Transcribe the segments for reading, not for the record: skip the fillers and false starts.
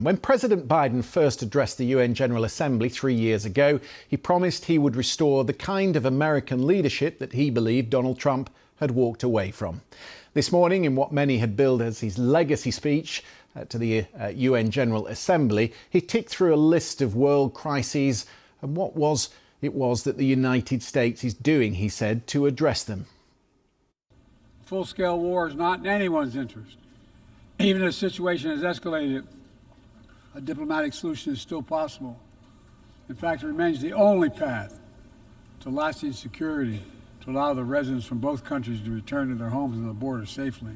When President Biden first addressed the UN General Assembly 3 years ago, he promised he would restore the kind of American leadership that he believed Donald Trump had walked away from. This morning, in what many had billed as his legacy speech to the UN General Assembly, he ticked through a list of world crises and what it was that the United States is doing, he said, to address them. Full-scale war is not in anyone's interest. Even if the situation has escalated, a diplomatic solution is still possible. In fact, it remains the only path to lasting security to allow the residents from both countries to return to their homes and the border safely.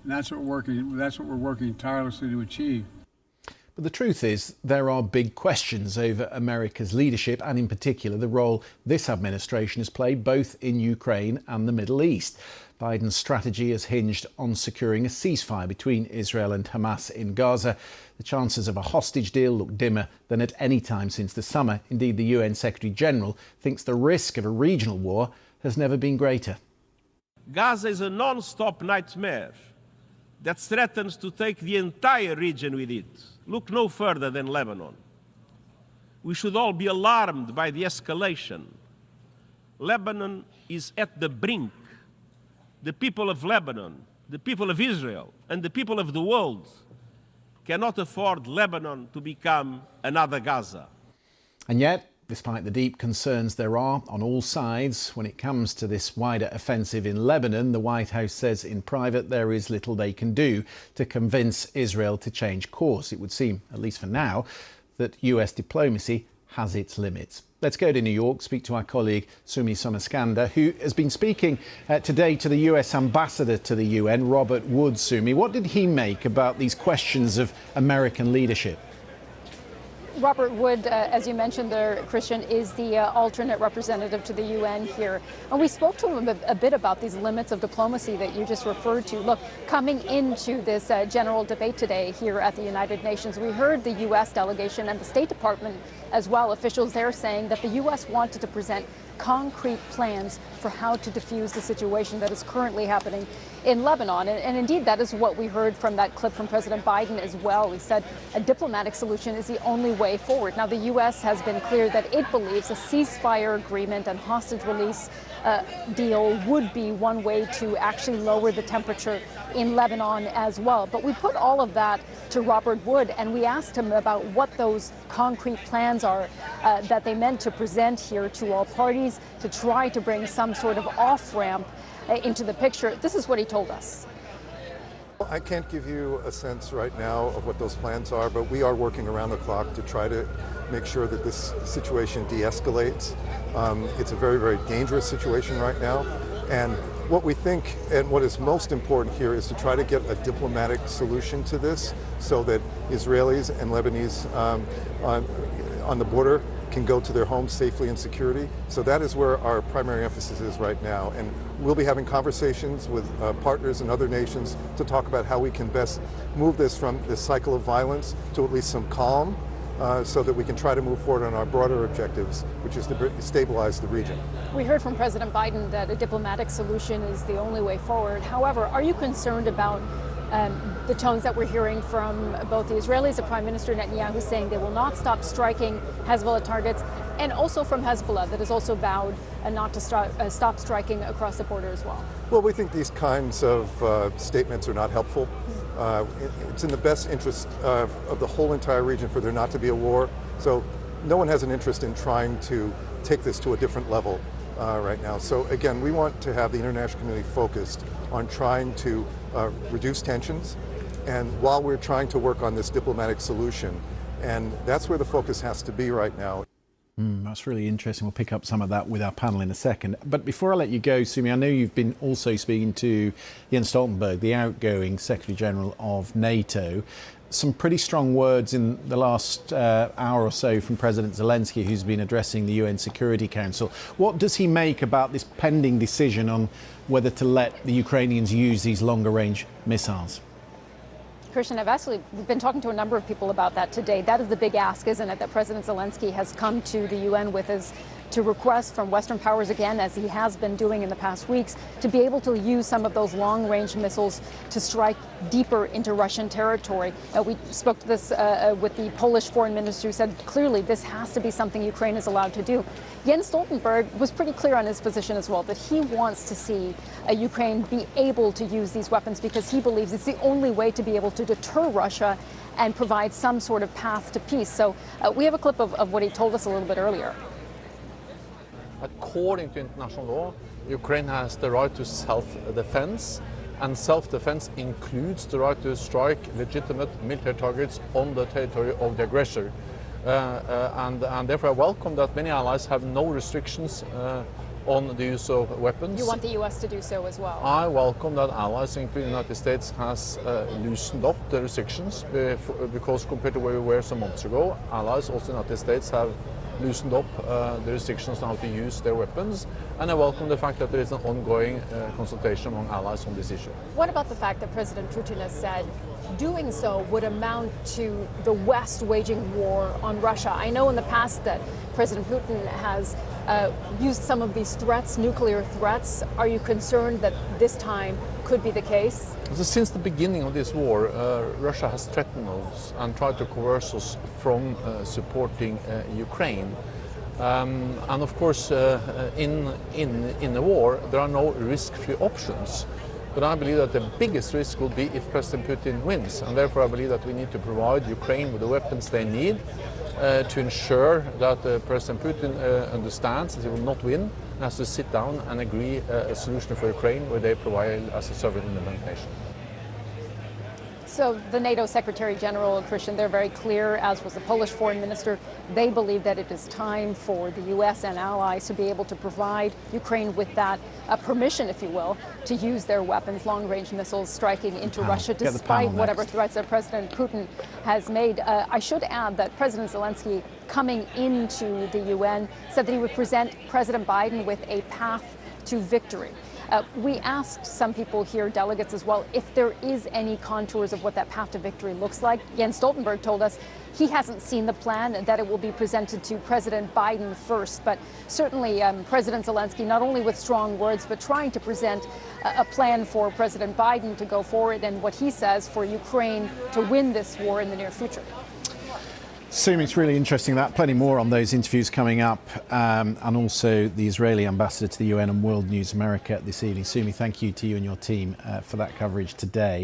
And that's what we're working tirelessly to achieve. But the truth is, there are big questions over America's leadership and in particular the role this administration has played both in Ukraine and the Middle East. Biden's strategy has hinged on securing a ceasefire between Israel and Hamas in Gaza. The chances of a hostage deal look dimmer than at any time since the summer. Indeed, the UN Secretary General thinks the risk of a regional war has never been greater. Gaza is a non-stop nightmare that threatens to take the entire region with it. Look no further than Lebanon. We should all be alarmed by the escalation. Lebanon is at the brink. The people of Lebanon, the people of Israel, and the people of the world cannot afford Lebanon to become another Gaza. And yet, despite the deep concerns there are on all sides when it comes to this wider offensive in Lebanon, the White House says in private there is little they can do to convince Israel to change course. It would seem, at least for now, that US diplomacy has its limits. Let's go to New York, speak to our colleague Sumi Somaskanda, who has been speaking today to the US ambassador to the UN, Robert Wood. Sumi, what did he make about these questions of American leadership? Robert Wood, as you mentioned there, Christian, is the alternate representative to the UN here. And we spoke to him a bit about these limits of diplomacy that you just referred to. Look, coming into this general debate today here at the United Nations, we heard the U.S. delegation and the State Department as well, officials there saying that the U.S. wanted to present concrete plans for how to defuse the situation that is currently happening in Lebanon. And indeed, that is what we heard from that clip from President Biden as well. He said a diplomatic solution is the only way forward. Now, the U.S. has been clear that it believes a ceasefire agreement and hostage release deal would be one way to actually lower the temperature in Lebanon as well. But we put all of that to Robert Wood and we asked him about what those concrete plans are that they meant to present here to all parties to try to bring some sort of off-ramp into the picture. This is what he told us. I can't give you a sense right now of what those plans are, but we are working around the clock to try to make sure that this situation de-escalates. It's a very, very dangerous situation right now. And what we think and what is most important here is to try to get a diplomatic solution to this so that Israelis and Lebanese on the border can go to their homes safely and security. So that is where our primary emphasis is right now. And we'll be having conversations with partners and other nations to talk about how we can best move this from this cycle of violence to at least some calm so that we can try to move forward on our broader objectives, which is to stabilize the region. We heard from President Biden that a diplomatic solution is the only way forward. However, are you concerned about the tones that we're hearing from both the Israelis, the Prime Minister Netanyahu saying they will not stop striking Hezbollah targets, and also from Hezbollah that has also vowed not to stop striking across the border as well? Well, we think these kinds of statements are not helpful. It's in the best interest of the whole entire region for there not to be a war. So no one has an interest in trying to take this to a different level right now. So again, we want to have the international community focused on trying to reduce tensions, and while we're trying to work on this diplomatic solution, and that's where the focus has to be right now. That's really interesting. We'll pick up some of that with our panel in a second. But before I let you go, Sumi, I know you've been also speaking to Jens Stoltenberg, the outgoing Secretary General of NATO. Some pretty strong words in the last hour or so from President Zelensky, who's been addressing the UN Security Council. What does he make about this pending decision on whether to let the Ukrainians use these longer-range missiles? Christian, I've actually been talking to a number of people about that today. That is the big ask, isn't it, that President Zelensky has come to the UN with, is to request from Western powers again, as he has been doing in the past weeks, to be able to use some of those long-range missiles to strike deeper into Russian territory. We spoke to this with the Polish foreign minister, who said clearly this has to be something Ukraine is allowed to do. Jens Stoltenberg was pretty clear on his position as well, that he wants to see Ukraine be able to use these weapons because he believes it's the only way to be able to deter Russia and provide some sort of path to peace. So we have a clip of what he told us a little bit earlier. According to international law, Ukraine has the right to self-defense, and self-defense includes the right to strike legitimate military targets on the territory of the aggressor. And therefore I welcome that many allies have no restrictions on the use of weapons. You want the U.S. to do so as well? I welcome that allies, including the United States, has loosened up the restrictions because compared to where we were some months ago, allies, also the United States, have loosened up the restrictions on how to use their weapons, and I welcome the fact that there is an ongoing consultation among allies on this issue. What about the fact that President Putin has said doing so would amount to the West waging war on Russia? I know in the past that President Putin has used some of these threats, nuclear threats. Are you concerned that this time could be the case? Since the beginning of this war, Russia has threatened us and tried to coerce us from supporting Ukraine. And of course, in a war, there are no risk-free options. But I believe that the biggest risk will be if President Putin wins. And therefore, I believe that we need to provide Ukraine with the weapons they need to ensure that President Putin understands that he will not win and has to sit down and agree a solution for Ukraine where they provide as a sovereign independent nation. So the NATO Secretary General, Christian, they're very clear, as was the Polish foreign minister. They believe that it is time for the U.S. and allies to be able to provide Ukraine with that permission, if you will, to use their weapons, long-range missiles striking into Russia, despite whatever threats that President Putin has made. I should add that President Zelensky, coming into the UN, said that he would present President Biden with a path to victory. We asked some people here, delegates as well, if there is any contours of what that path to victory looks like. Jens Stoltenberg told us he hasn't seen the plan and that it will be presented to President Biden first. But certainly President Zelensky, not only with strong words, but trying to present a plan for President Biden to go forward and what he says for Ukraine to win this war in the near future. Sumi, it's really interesting that. Plenty more on those interviews coming up, and also the Israeli ambassador to the UN and World News America this evening. Sumi, thank you to you and your team for that coverage today.